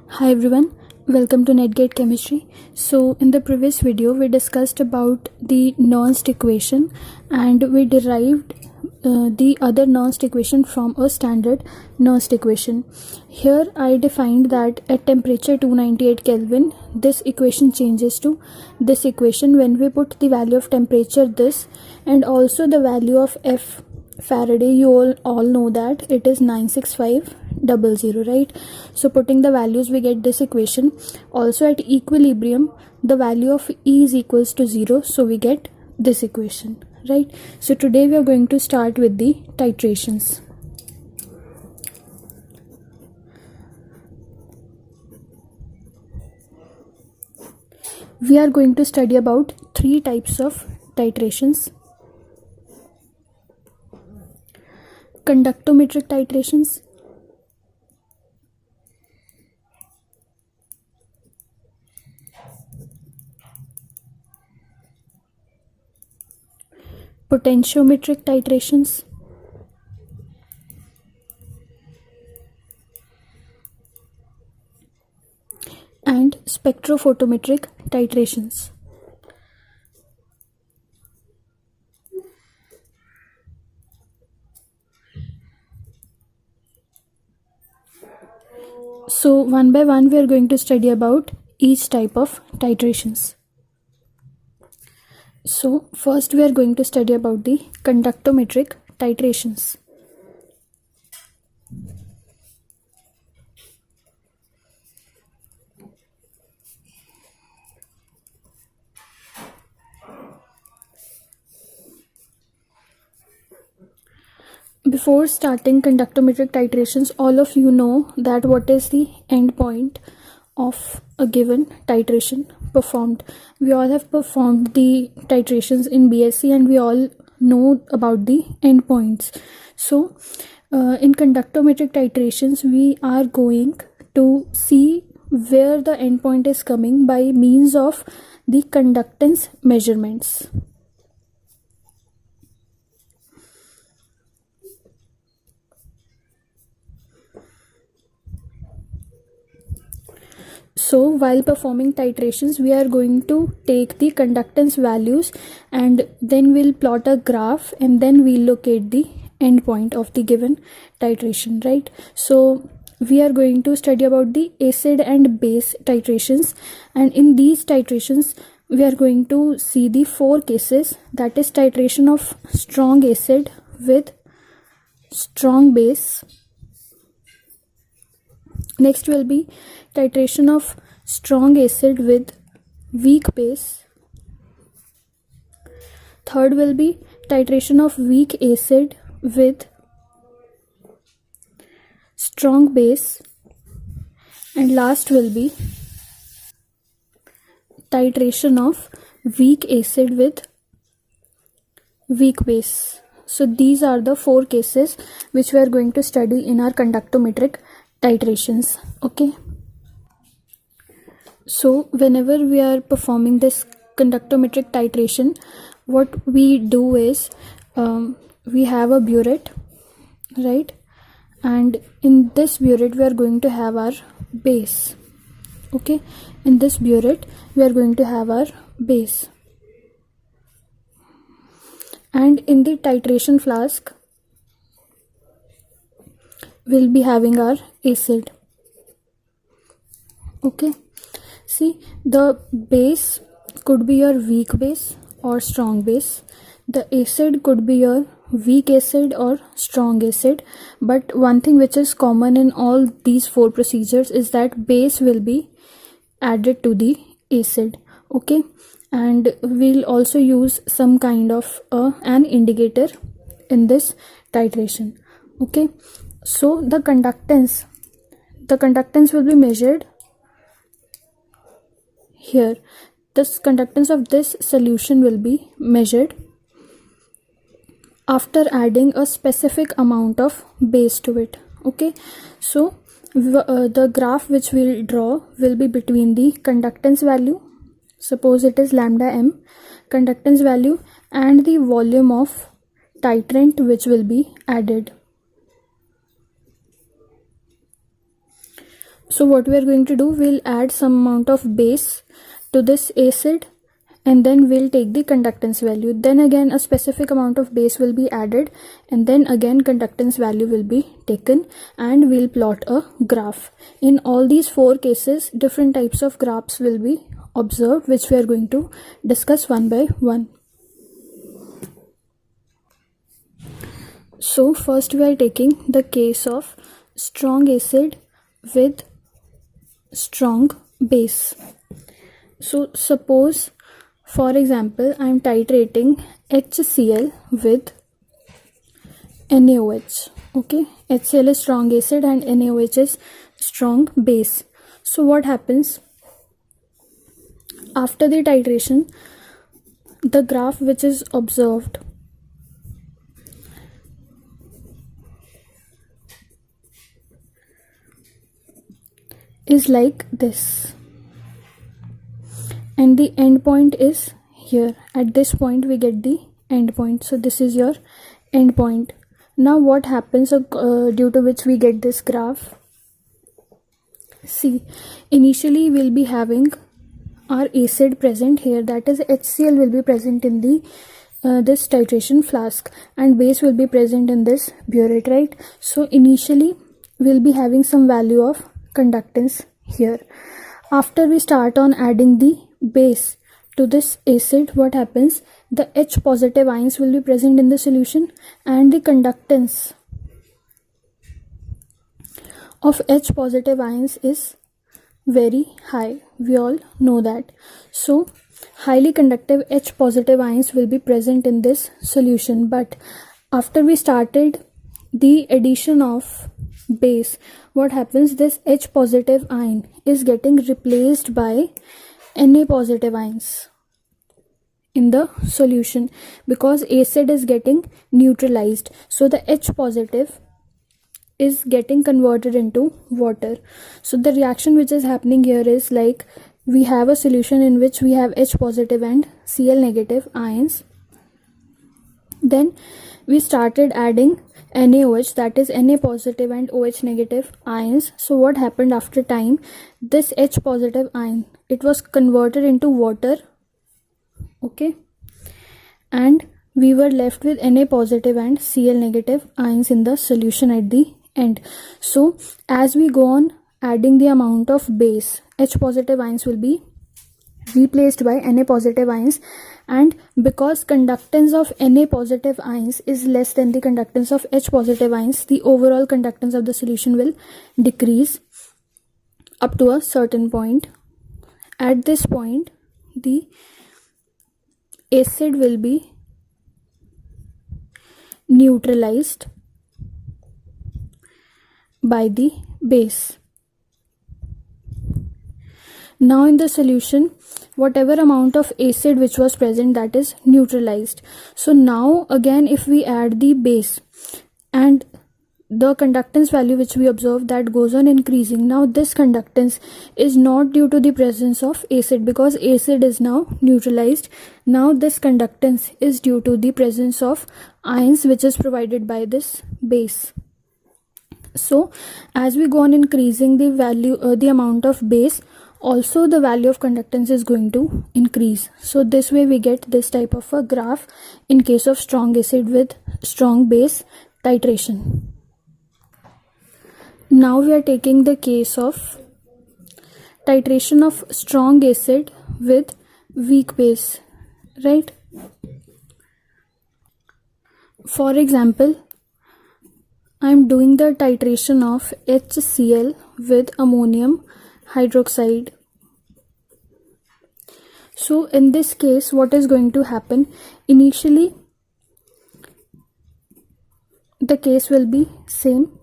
Hi everyone, welcome to NetGate Chemistry. So in the previous video we discussed about the Nernst equation and we derived the other Nernst equation from a standard Nernst equation. Here I defined that at temperature 298 Kelvin this equation changes to this equation when we put the value of temperature this and also the value of F Faraday. You all know that it is 96500, right? So putting the values we get this equation. Also at equilibrium the value of E is equals to 0, so we get this equation, right? So today we are going to start with the titrations. We are going to study about three types of titrations: conductometric titrations, potentiometric titrations, and spectrophotometric titrations. So one by one we are going to study about each type of titrations. So first we are going to study about the conductometric titrations. Before starting conductometric titrations, all of you know that what is the end point of a given titration performed. We all have performed the titrations in BSc and we all know about the endpoints. So in conductometric titrations we are going to see where the endpoint is coming by means of the conductance measurements. So while performing titrations we are going to take the conductance values and then we'll plot a graph and then we'll locate the endpoint of the given titration, right? So we are going to study about the acid and base titrations, and in these titrations we are going to see the four cases, that is titration of strong acid with strong base. Next will be titration of strong acid with weak base. Third will be titration of weak acid with strong base. And last will be titration of weak acid with weak base. So these are the four cases which we are going to study in our conductometric titrations. Okay. So whenever we are performing this conductometric titration, what we do is we have a burette, right? And in this burette we are going to have our base. Okay, in this burette we are going to have our base, and in the titration flask we'll be having our acid. Okay, see, the base could be your weak base or strong base. The acid could be your weak acid or strong acid. But one thing which is common in all these four procedures is that base will be added to the acid. Okay, and we'll also use some kind of an indicator in this titration. Okay, so the conductance will be measured here. This conductance of this solution will be measured after adding a specific amount of base to it. Okay, so the graph which we'll draw will be between the conductance value, suppose it is lambda m, conductance value, and the volume of titrant which will be added. So what we are going to do, we'll add some amount of base to this acid, and then we'll take the conductance value. Then again a specific amount of base will be added, and then again conductance value will be taken, and we'll plot a graph. In all these 4 cases, different types of graphs will be observed, which we are going to discuss one by one. So first we are taking the case of strong acid with strong base. So suppose, for example, I am titrating HCl with NaOH. Okay, HCl is strong acid and NaOH is strong base. So what happens after the titration? The graph which is observed is like this, and the end point is here. At this point we get the end point, so this is your end point. Now what happens due to which we get this graph? See, initially we'll be having our acid present here, that is HCl will be present in the this titration flask, and base will be present in this burette, right? So initially we'll be having some value of conductance here. After we start on adding the base to this acid, what happens? The H positive ions will be present in the solution, and the conductance of H positive ions is very high. We all know that. So highly conductive H positive ions will be present in this solution, but after we started the addition of base, what happens? This H positive ion is getting replaced by Na positive ions in the solution, because acid is getting neutralized. So the H positive is getting converted into water. So the reaction which is happening here is like, we have a solution in which we have H positive and Cl negative ions. Then we started adding NaOH, that is Na positive and OH negative ions. So what happened after time? This H positive ion, it was converted into water, okay, and we were left with Na positive and Cl negative ions in the solution at the end. So as we go on adding the amount of base, H positive ions will be replaced by Na positive ions, and because conductance of Na positive ions is less than the conductance of H positive ions, the overall conductance of the solution will decrease up to a certain point. At this point, the acid will be neutralized by the base. Now in the solution, whatever amount of acid which was present, that is neutralized. So now again if we add the base, and the conductance value which we observe, that goes on increasing. Now this conductance is not due to the presence of acid, because acid is now neutralized. Now this conductance is due to the presence of ions which is provided by this base. So as we go on increasing the value, the amount of base, also the value of conductance is going to increase. So this way we get this type of a graph in case of strong acid with strong base titration. Now we are taking the case of titration of strong acid with weak base, right? For example, I am doing the titration of HCl with ammonium hydroxide. So in this case, what is going to happen? Initially the case will be same.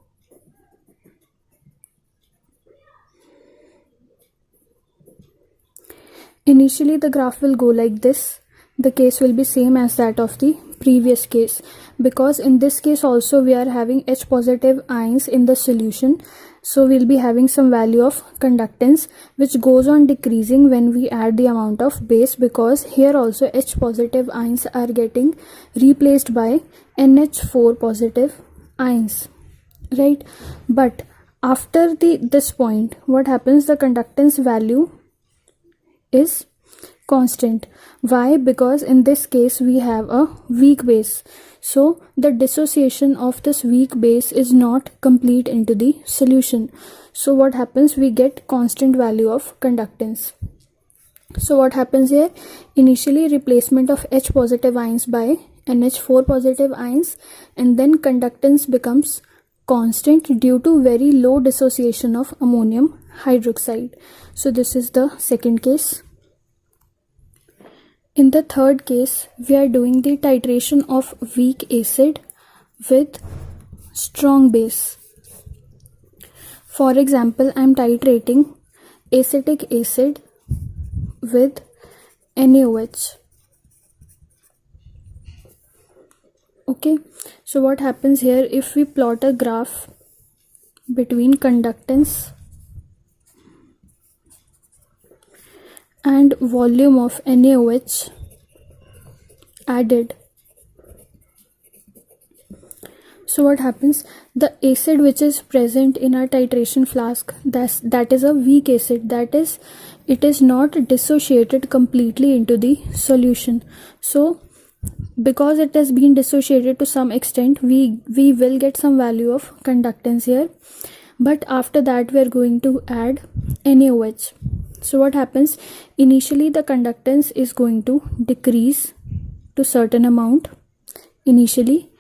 Initially the graph will go like this. The case will be same as that of the previous case, because in this case also we are having H positive ions in the solution. So we'll be having some value of conductance which goes on decreasing when we add the amount of base, because here also H positive ions are getting replaced by NH4 positive ions, right? But After this point, what happens? The conductance value is constant. Why? Because in this case we have a weak base, so the dissociation of this weak base is not complete into the solution. So what happens? We get constant value of conductance. So what happens here? Initially replacement of H positive ions by NH4 positive ions, and then conductance becomes constant due to very low dissociation of ammonium hydroxide. So this is the second case. In the third case, we are doing the titration of weak acid with strong base. For example, I am titrating acetic acid with NaOH. Okay, so what happens here? If we plot a graph between conductance and volume of NaOH added, so what happens? The acid which is present in our titration flask, that is a weak acid, that is, it is not dissociated completely into the solution. So because it has been dissociated to some extent, we will get some value of conductance here, but after that we are going to add NaOH. So what happens? Initially the conductance is going to decrease to certain amount initially.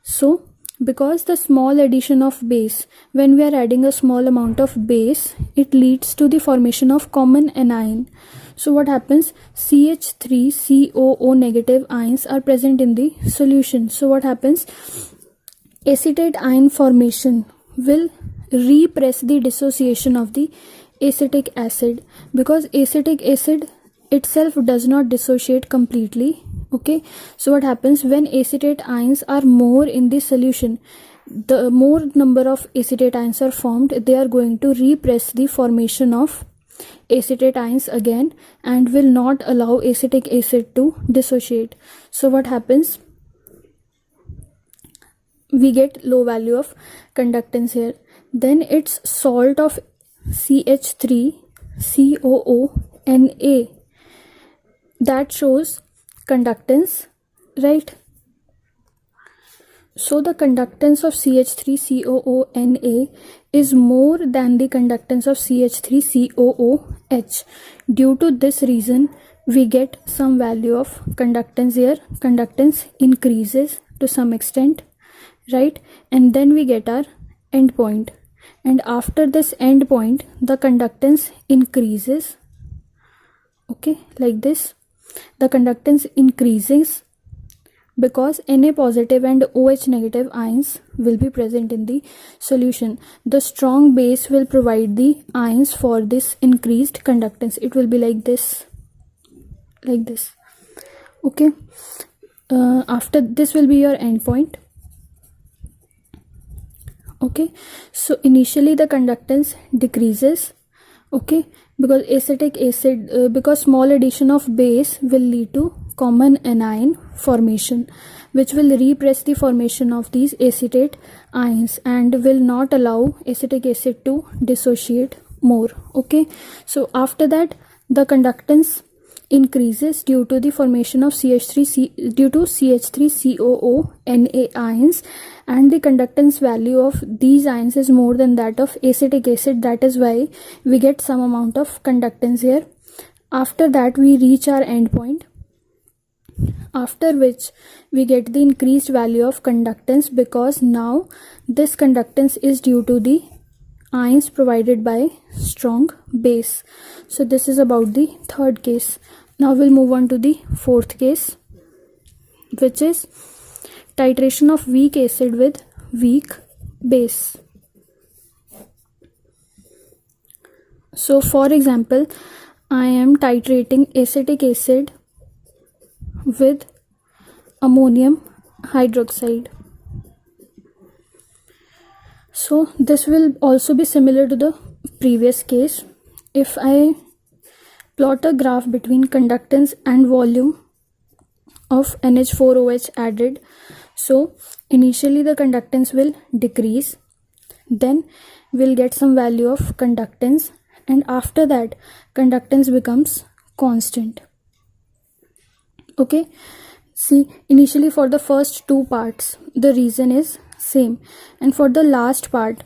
So because the small addition of base, when we are adding a small amount of base, it leads to the formation of common anion. So what happens? CH3COO negative ions are present in the solution. So what happens? Acetate ion formation will repress the dissociation of the acetic acid, because acetic acid itself does not dissociate completely. Okay, so what happens? When acetate ions are more in the solution, the more number of acetate ions are formed, they are going to repress the formation of acetate ions again and will not allow acetic acid to dissociate. So what happens? We get low value of conductance here. Then it's salt of CH3COO that shows conductance, right? So the conductance of CH3COO is more than the conductance of CH3COOH. Due to this reason, we get some value of conductance here. Conductance increases to some extent, right? And then we get our endpoint. And after this endpoint, the conductance increases. Okay, like this. The conductance increases because Na positive and OH negative ions will be present in the solution. The strong base will provide the ions for this increased conductance. It will be like this, okay. After this will be your endpoint. Okay, so initially the conductance decreases, okay, because acetic acid, because small addition of base will lead to common anion formation, which will repress the formation of these acetate ions and will not allow acetic acid to dissociate more. Okay, so after that the conductance increases due to the formation of CH3COO Na ions, and the conductance value of these ions is more than that of acetic acid. That is why we get some amount of conductance here. After that we reach our endpoint, after which we get the increased value of conductance, because now this conductance is due to the ions provided by strong base. So this is about the third case. Now we'll move on to the fourth case, which is titration of weak acid with weak base. So for example, I am titrating acetic acid with ammonium hydroxide. So this will also be similar to the previous case. If I plot a graph between conductance and volume of NH4OH added, so initially the conductance will decrease, then we'll get some value of conductance, and after that conductance becomes constant. Okay, see, initially for the first two parts the reason is same, and for the last part,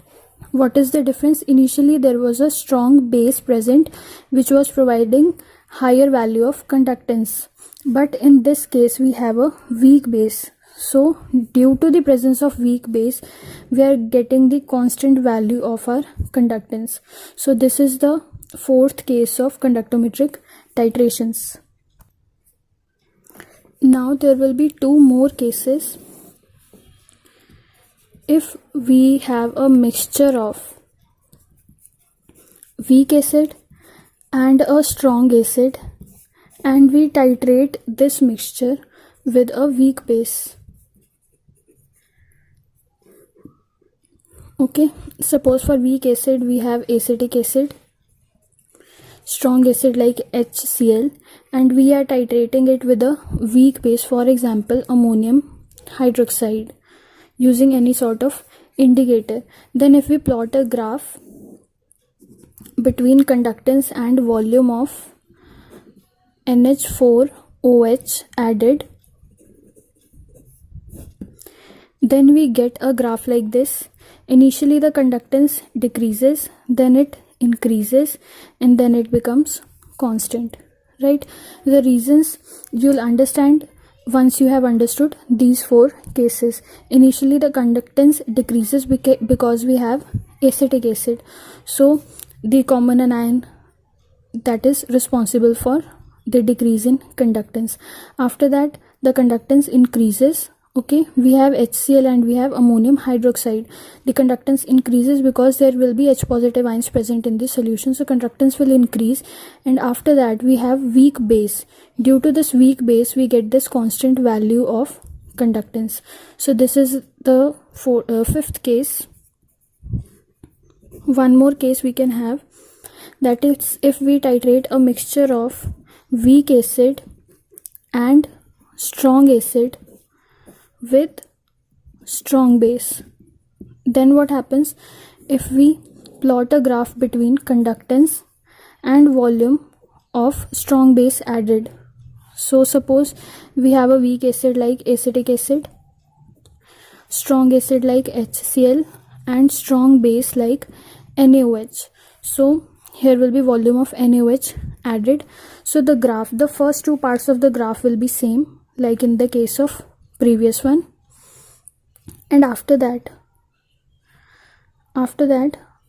what is the difference? Initially there was a strong base present which was providing higher value of conductance, but in this case we have a weak base. So due to the presence of weak base, we are getting the constant value of our conductance. So this is the fourth case of conductometric titrations. Now there will be two more cases. If we have a mixture of weak acid and a strong acid, and we titrate this mixture with a weak base. Okay, suppose for weak acid we have acetic acid, strong acid like HCl, and we are titrating it with a weak base, for example ammonium hydroxide, using any sort of indicator. Then if we plot a graph between conductance and volume of NH4OH added, then we get a graph like this. Initially the conductance decreases, then it increases, and then it becomes constant, right? The reasons you'll understand once you have understood these four cases. Initially the conductance decreases because we have acetic acid, so the common anion that is responsible for the decrease in conductance. After that the conductance increases. Okay, we have HCl and we have ammonium hydroxide. The conductance increases because there will be H positive ions present in the solution, so conductance will increase. And after that we have weak base. Due to this weak base we get this constant value of conductance. So this is the fifth case. One more case we can have, that is if we titrate a mixture of weak acid and strong acid with strong base. Then what happens? If we plot a graph between conductance and volume of strong base added. So suppose we have a weak acid like acetic acid, strong acid like HCl, and strong base like NaOH. So here will be volume of NaOH added. So the graph, the first two parts of the graph will be same like in the case of previous one, and after that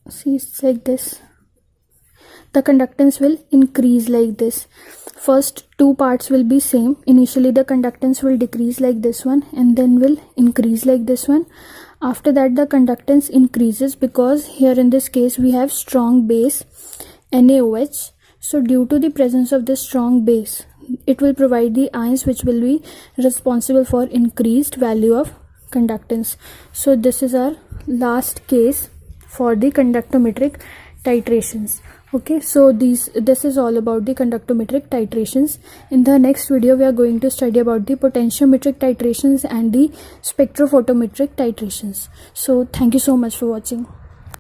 see, it's like this. The conductance will increase like this. First two parts will be same. Initially the conductance will decrease like this one, and then will increase like this one. After that the conductance increases because here in this case we have strong base NaOH. So due to the presence of this strong base, it will provide the ions which will be responsible for increased value of conductance. So this is our last case for the conductometric titrations. Okay, so this is all about the conductometric titrations. In the next video we are going to study about the potentiometric titrations and the spectrophotometric titrations. So thank you so much for watching.